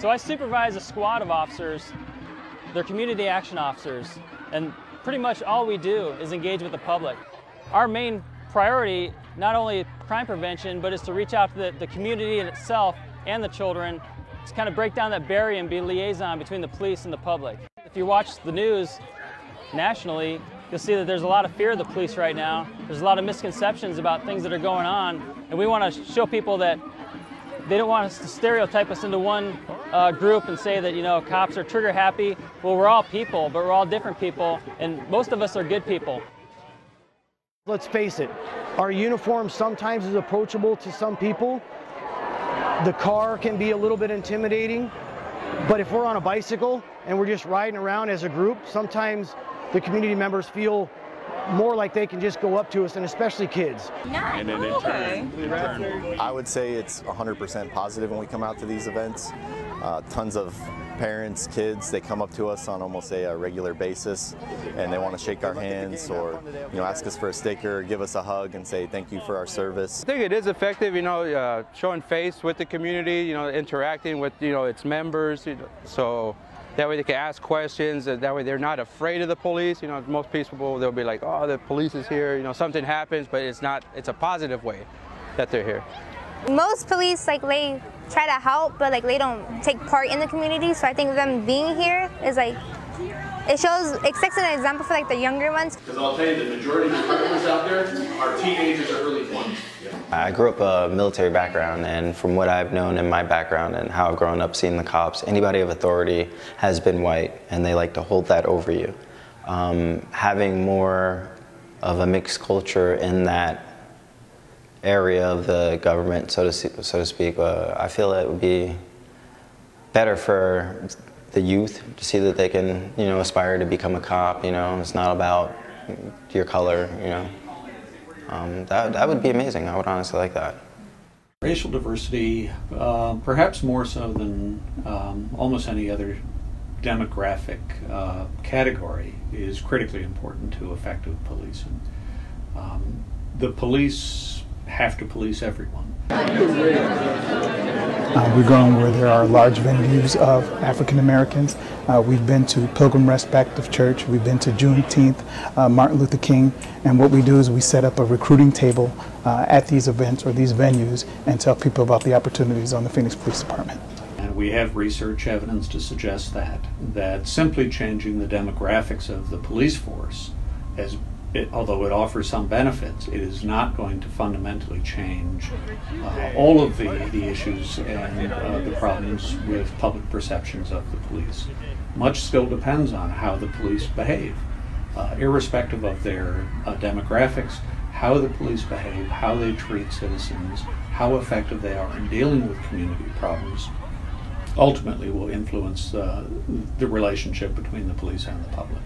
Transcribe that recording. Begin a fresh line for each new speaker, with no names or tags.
So I supervise a squad of officers. They're community action officers, and pretty much all we do is engage with the public. Our main priority, not only crime prevention, but is to reach out to the community in itself and the children, to kind of break down that barrier and be a liaison between the police and the public. If you watch the news nationally, you'll see that there's a lot of fear of the police right now. There's a lot of misconceptions about things that are going on, and we want to show people that they don't want us to stereotype us into one group and say that, you know, cops are trigger happy. Well, we're all people, but we're all different people, and most of us are good people.
Let's face it, our uniform sometimes is approachable to some people. The car can be a little bit intimidating, but if we're on a bicycle and we're just riding around as a group, sometimes the community members feel more like they can just go up to us, and especially kids.
And then in turn,
I would say it's 100% positive when we come out to these events. Tons of parents, kids, they come up to us on almost a regular basis, and they want to shake our hands or, you know, ask us for a sticker, give us a hug, and say thank you for our service.
I think it is effective, you know, showing face with the community, you know, interacting with, you know, its members, you know, so that way they can ask questions, that way they're not afraid of the police. You know, most people, they'll be like, oh, the police is here, you know, something happens, but it's not, it's a positive way that they're here.
Most police, like, they try to help, but like they don't take part in the community, so I think them being here is like, it sets an example for like the younger ones.
Because I'll tell you, the majority of the criminals out there are teenagers or early 20s.
I grew up a military background, and from what I've known in my background and how I've grown up seeing the cops, anybody of authority has been white, and they like to hold that over you. Having more of a mixed culture in that area of the government, so to speak, I feel it would be better for the youth to see that they can, you know, aspire to become a cop. You know, it's not about your color. You know, that would be amazing. I would honestly like that.
Racial diversity, perhaps more so than almost any other demographic category, is critically important to effective policing. The police have to police everyone.
We're going where there are large venues of African Americans. We've been to Pilgrim Rest Baptist Church, we've been to Juneteenth, Martin Luther King, and what we do is we set up a recruiting table at these events or these venues and tell people about the opportunities on the Phoenix Police Department.
And we have research evidence to suggest that simply changing the demographics of the police force, although it offers some benefits, it is not going to fundamentally change all of the issues and the problems with public perceptions of the police. Much still depends on how the police behave, irrespective of their demographics. How the police behave, how they treat citizens, how effective they are in dealing with community problems, ultimately will influence the relationship between the police and the public.